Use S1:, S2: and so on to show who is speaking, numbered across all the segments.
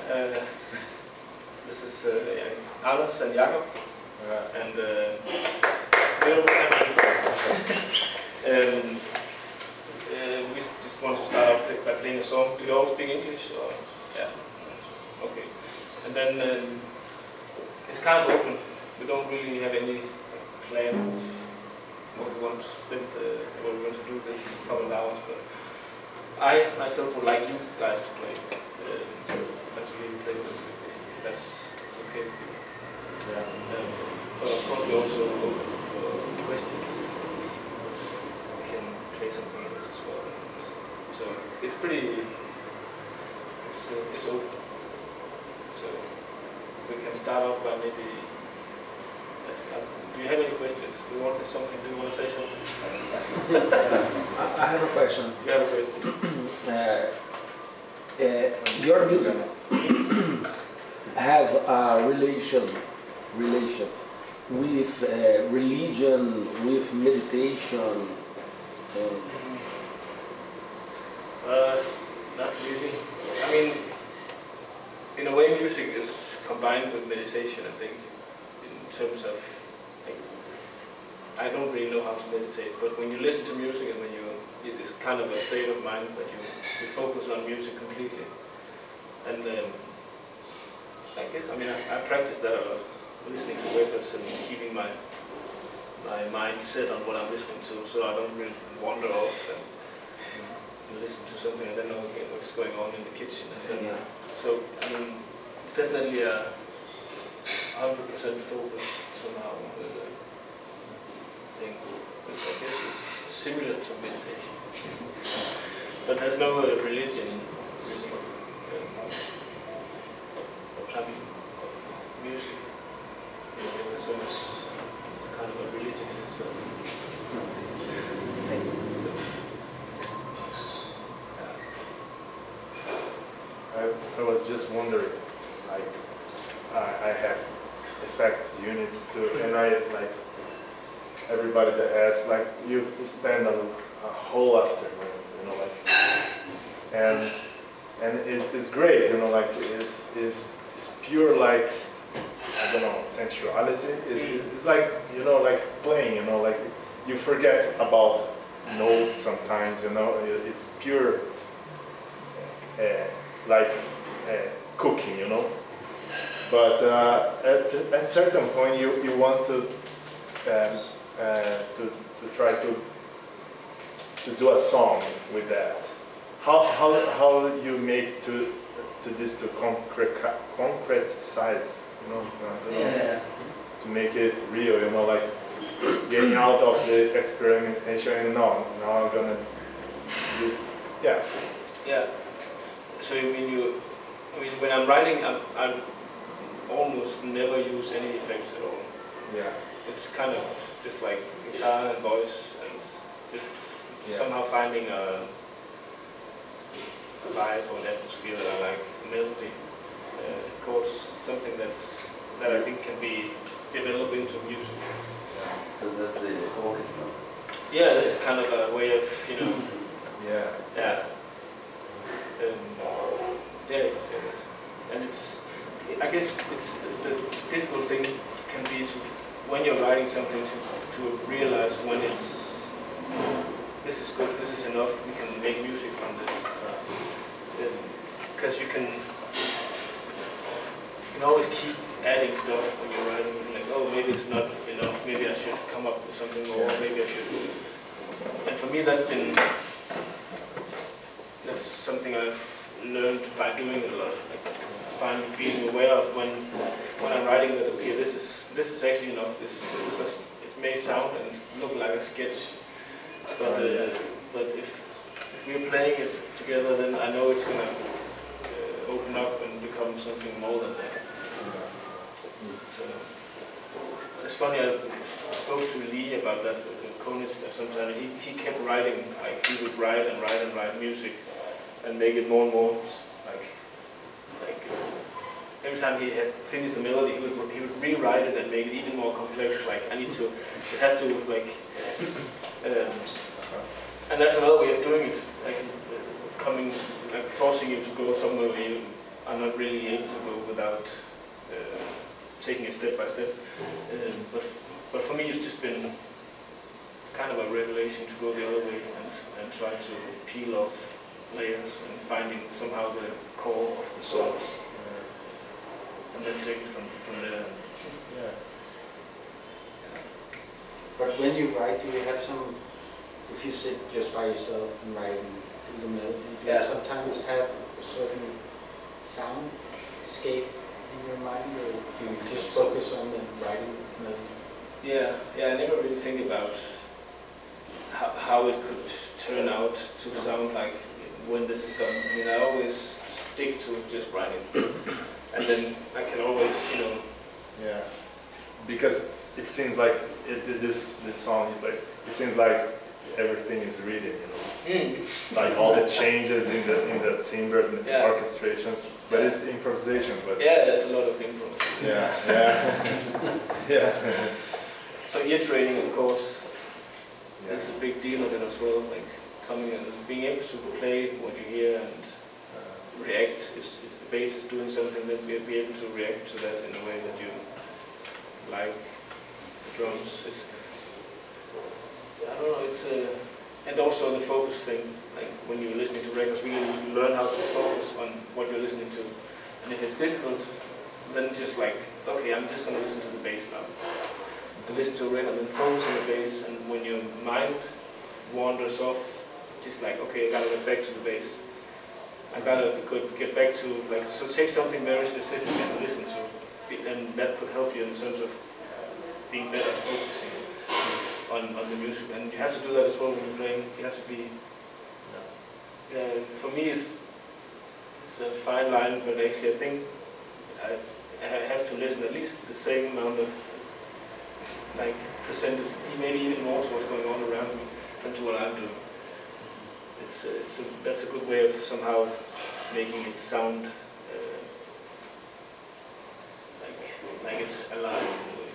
S1: This is Anders and Jakob, and we just want to start out by playing a song. Do you all speak English? Or? Yeah. Okay. And then it's kind of open. We don't really have any plan of what we want to spend, what we want to do this couple of hours. But I myself would like you guys to play. Actually, play if that's okay with you. Yeah. But of course, we also open for questions. We can play something in this as well. So it's pretty. It's open. So we can start off by maybe. Do you have any questions? Do you want something? Do you want to say something?
S2: I have a question.
S1: You have a question.
S2: Your music have a relation with religion, with meditation.
S1: Not really. I mean, in a way, music is combined with meditation. I think, in terms of, I don't really know how to meditate, but when you listen to music and when it's kind of a state of mind that you focus on music completely. And I guess, I mean, I practice that a lot, listening to records and keeping my mind set on what I'm listening to, so I don't really wander off and listen to something and then know again what's going on in the kitchen. And then, so, I mean, it's definitely a 100% focus somehow thing, which I guess is similar to meditation, but has no religion really. I mean, music, as well as it's kind of a religion in itself.
S3: I was just wondering, like, I have effects units too, and I like everybody that has, like, you spend a whole afternoon, you know, like, and it's great, you know, like it's pure, like, I don't know, sensuality. It's like, you know, like playing, you know, like you forget about notes sometimes, you know. It's pure, like cooking, you know. But at certain point, you want to try to do a song with that. How you make to this to concretize, you know, to make it real, you know, like getting out of the experimentation and now I'm gonna use, yeah.
S1: So I mean, when I'm writing, I almost never use any effects at all.
S3: Yeah.
S1: It's kind of just like guitar and voice and just somehow finding a vibe or an atmosphere that I like, melody, chords, something that I think can be developed into music.
S4: So that's the orchestra?
S1: Yeah, this is kind of a way of, you know,
S3: yeah,
S1: you can say that. And I guess the difficult thing can be to, when you're writing something, to realize when this is good, this is enough, we can make music from this. Because you can always keep adding stuff when you're writing, like, oh, maybe it's not enough, maybe I should come up with something more, maybe I should. And for me, that's something I've learned by doing it a lot. Like being aware of when I'm writing that, okay, this is actually enough. This is it may sound and look like a sketch, but if we're playing it together, then I know it's gonna open up and become something more than that. So it's funny. I spoke to Lee about that. Sometimes he kept writing. Like he would write and write and write music, and make it more and more like every time he had finished the melody, he would rewrite it and make it even more complex. Like it has to like, and that's another way of doing it. Like forcing you to go somewhere where I'm not really able to go without taking it step by step. But for me, it's just been kind of a revelation to go the other way and try to peel off layers and finding somehow the core of the songs, and then take it from there.
S3: Yeah.
S5: But when you write, do you have some, if you sit just by yourself and write and do the melody, do you sometimes have a certain soundscape in your mind, or do you just focus on the writing melody?
S1: Yeah, I never really think about how it could turn out to sound like when this is done. I mean, I always stick to just writing, and then I can always,
S3: Yeah, because it seems like this song, like it seems like everything is written, like all the changes in the timbres and the orchestrations, but it's improvisation. But
S1: yeah, there's a lot of improv.
S3: Yeah, yeah.
S1: So ear training, of course, is a big deal of it as well. Like coming and being able to play what you hear and react. If the bass is doing something, then be able to react to that in a way that you like. The drums, I don't know. And also the focus thing. Like when you're listening to records, you learn how to focus on what you're listening to. And if it's difficult, then just like, okay, I'm just going to listen to the bass now. And listen to a record and focus on the bass, and when your mind wanders off, just like, okay, I gotta get back to the bass. I gotta get back to, like, so take something very specific and listen to, and that could help you in terms of being better at focusing on the music. And you have to do that as well when you're playing. You have to be, for me it's a fine line, but actually I think I have to listen at least the same amount of, like, percentage, maybe even more to what's going on around me than to what I'm doing. That's a good way of somehow making it sound like it's alive in a way.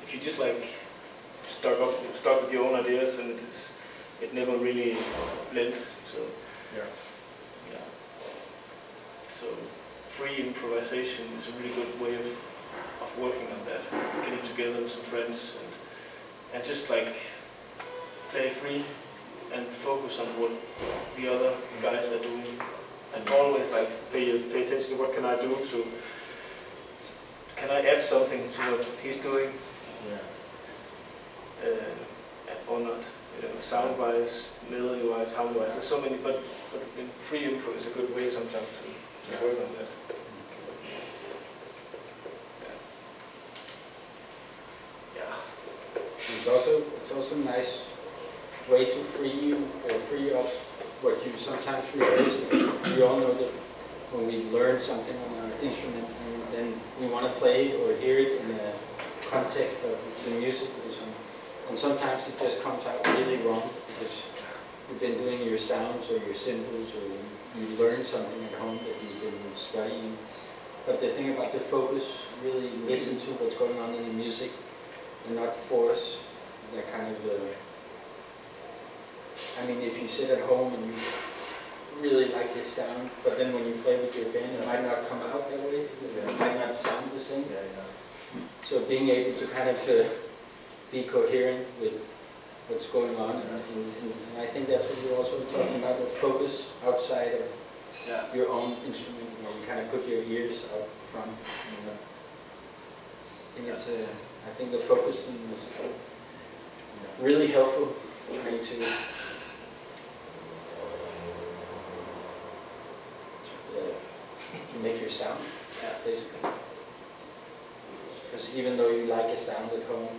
S1: If you just like stuck with your own ideas, and it never really blends. So yeah. So free improvisation is a really good way of working on that. Getting together with some friends and just like play free and focus on what the other guys are doing, and always like pay attention to what can I do to, can I add something to what he's doing, or not, sound wise, melody wise, harmony wise. There's so many, but in free improv is a good way sometimes to work on that.
S5: It's also a nice way to free up what you sometimes rehearse. We all know that when we learn something on our instrument, and then we want to play it or hear it in a context of the music or something, and sometimes it just comes out really wrong because you've been doing your sounds or your cymbals, or you learn something at home that you've been studying. But the thing about the focus, really listen to what's going on in the music and not force that kind of I mean, if you sit at home and you really like this sound, but then when you play with your band, it might not come out that way. It might not sound the same. So being able to kind of be coherent with what's going on, and I think that's what you're also talking about, the focus outside of your own instrument, where you kind of put your ears out front. I think the focus thing is really helpful trying to make your sound, basically. Because even though you like a sound at home,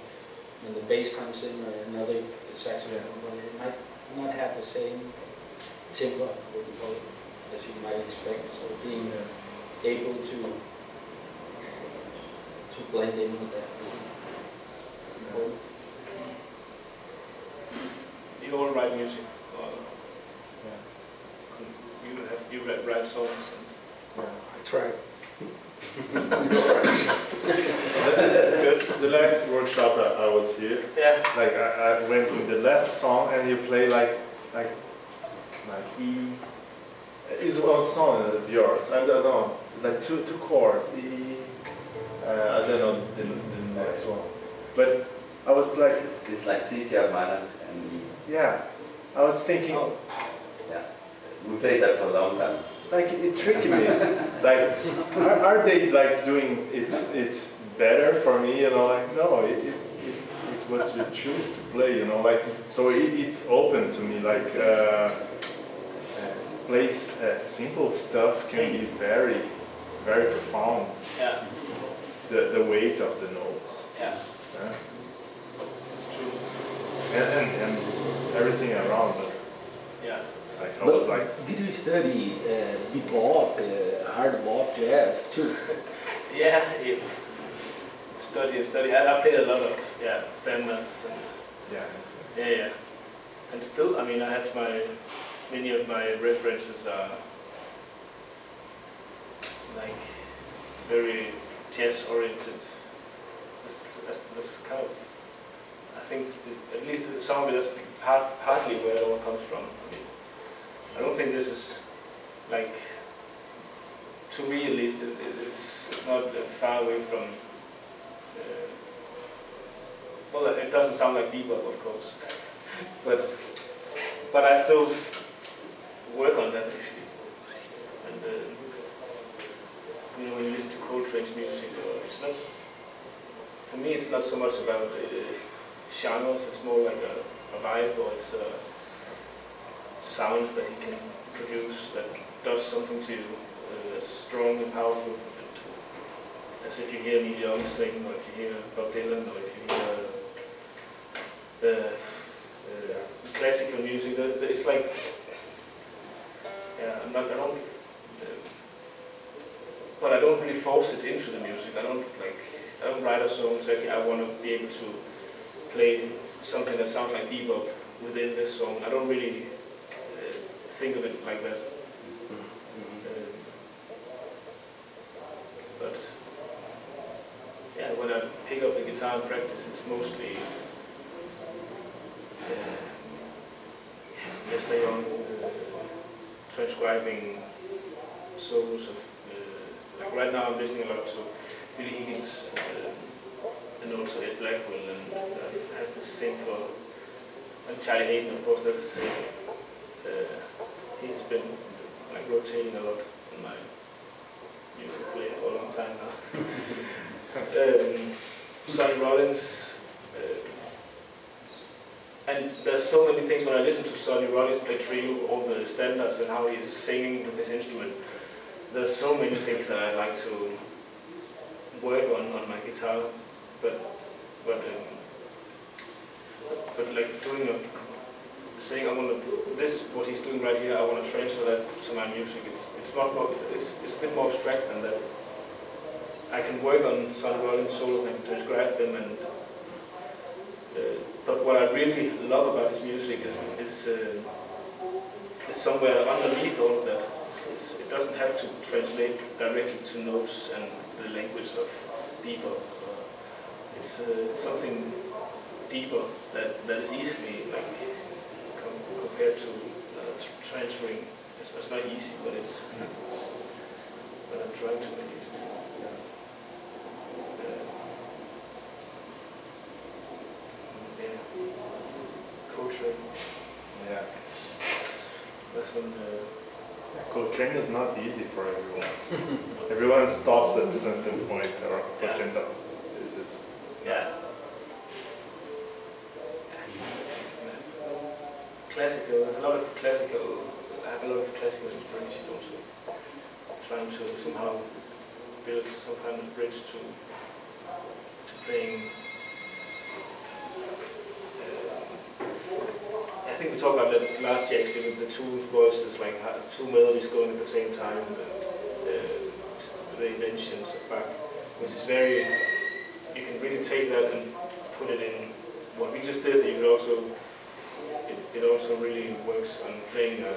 S5: when the bass comes in or another saxophone, it might not have the same timbre, what you call it, as you might expect. So being able to blend in with that is important.
S1: You all write music, or you write songs.
S2: I try.
S1: That's good.
S3: The last workshop I was here, like I went with the last song, and you play like E. It's one song of yours. I don't know. like two chords. I don't know the next one, but I was like,
S4: It's like C sharp minor and E.
S3: yeah, I was thinking,
S4: Yeah. We played that for a long time.
S3: like it tricked me. Like, are they like doing it better for me? You know, like no, it what you choose to play. You know, like so it opened to me like plays simple stuff can be very profound.
S1: Yeah.
S3: The weight of the notes.
S1: Yeah.
S3: Yeah.
S1: It's true.
S3: And everything around it.
S1: Yeah.
S3: Like I was like,
S2: did you study bebop, hard bop, jazz too?
S1: Yeah. Study. I played a lot of standards and
S3: yeah.
S1: yeah. And still, I mean, I have many of my references are like very jazz oriented. That's kind of, I think, at least some of it is partly where it all comes from. I mean, I don't think this is like, to me at least, it's not far away from. Well, it doesn't sound like bebop, of course, but I still work on that actually. And you know, when you listen to Coltrane's music, it's not. For me, it's not so much about genres. It's more like a vibe, or it's a sound that he can produce that does something to you, that's strong and powerful. And as if you hear Neil Young sing, or if you hear Bob Dylan, or if you hear classical music. It's like, I don't. But I don't really force it into the music. I don't write a song and say, I want to be able to play something that sounds like bebop within this song. I don't really think of it like that. But yeah, when I pick up the guitar and practice, it's mostly just transcribing solos of. Like right now I'm listening a lot to Billy Higgins and also Ed Blackwell, and I have this thing for, and Charlie Hayden, of course. That's he has been like rotating a lot in my music play for a long time now. Sonny Rollins, and there's so many things when I listen to Sonny Rollins play trio, all the standards and how he's singing with his instrument. There's so many things that I like to work on my guitar, but like saying I want to this what he's doing right here, I want to transfer that to my music. It's not more, it's a bit more abstract than that. I can work on Sonny Rollins solos and transcribe them, and but what I really love about his music is somewhere underneath all of that. It doesn't have to translate directly to notes and the language of bebop. It's something deeper that is easily like compared to transferring. It's not easy, but it's. But I'm trying to at least. Coltrane.
S3: Yeah.
S1: That's on.
S3: Coltrane is not easy for everyone. Everyone stops at a certain point, or Coltrane. This is.
S1: Yeah. Classical. There's a lot of classical. I have a lot of classical inspiration also. Trying to somehow build some kind of bridge to playing. I think we talked about that last year actually, with the two voices, like two melodies going at the same time, and the inventions of Bach, which is very, you can really take that and put it in what we just did. You could also, it also really works on playing a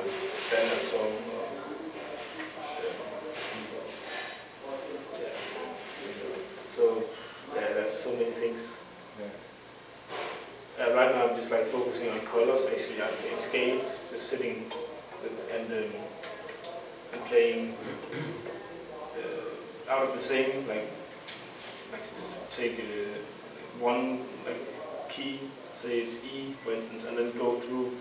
S1: standard song. So yeah, there's so many things. Right now I'm just like focusing on colors actually, in scales, just sitting and playing out of the same, like take one key, say it's E for instance, and then go through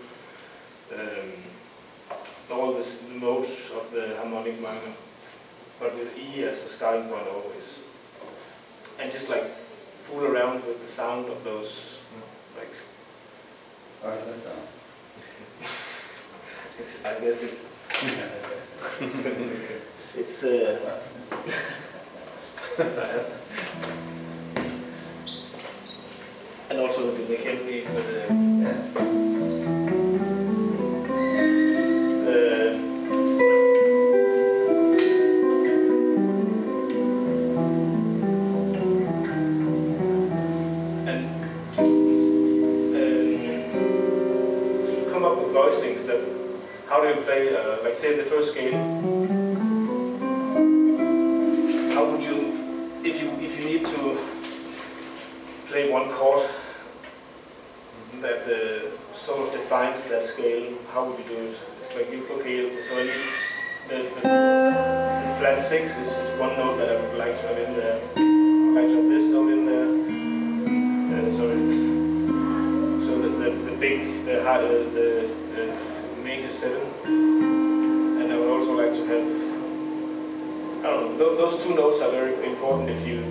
S1: all the modes of the harmonic minor, but with E as a starting point always, and just like fool around with the sound of those like.
S4: How does that sound?
S1: I guess it's it's and also with the McHenry with come up with voicings that. How do you play, like say the first scale? How would you, if you need to play one chord that sort of defines that scale, how would you do it? It's like, okay, so I need the flat 6 is one note that I would like to have in there. I would like to have this note in there. Sorry. So the big, the major 7, and I would also like to have, I don't know, those two notes are very important if you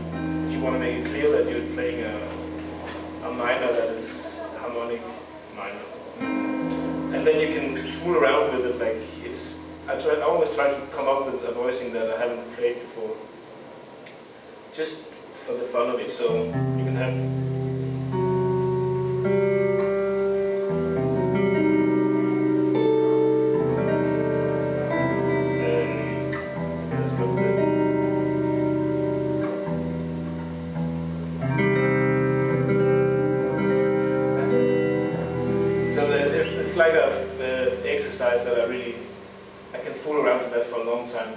S1: want to make it clear that you're playing a minor that is harmonic minor, and then you can fool around with it. Like I always try to come up with a voicing that I haven't played before, just for the fun of it. So you can have. It's like a exercise that I can fool around with that for a long time.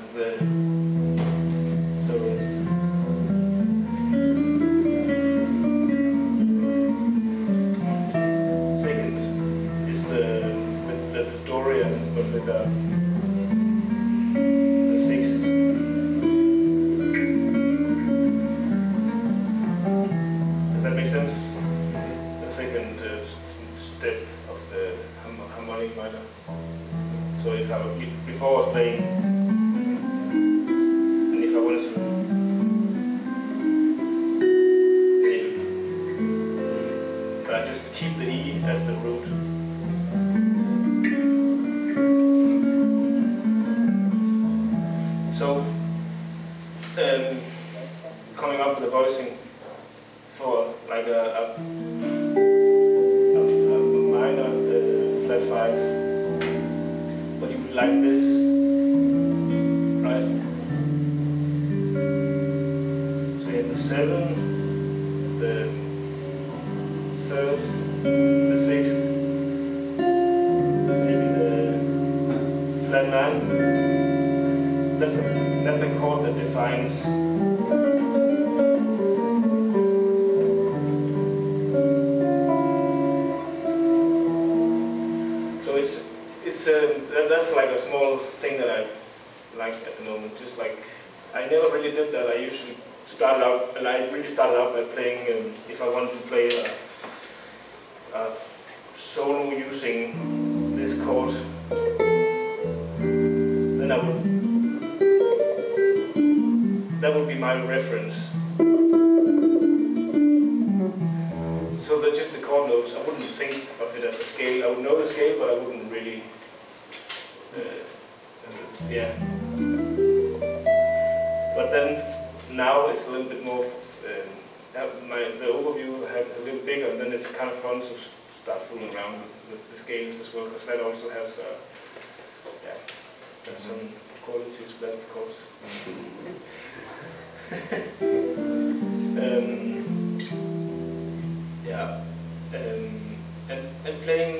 S1: Second is the Dorian, but with the 6th. Does that make sense? The second step of the harmonic minor. So if before I was playing, and if I wanted to, but I just keep the E as the root. So coming up with a voicing for like a minor flat 5, but you would like this, right? So you have the 7, the 3rd, the 6th, maybe the flat 9. That's a chord that defines. That's like a small thing that I like at the moment. Just like I never really did that. I usually started out, and I really started out by playing. If I wanted to play a solo using this chord, then that would be my reference. So that just the chord notes. I wouldn't think of it as a scale. I would know the scale, but I wouldn't really. Yeah. But then now it's a little bit more. The overview had a little bigger, and then it's kind of fun to start fooling around with the scales as well, because that also has there's some quality to that, of course. And playing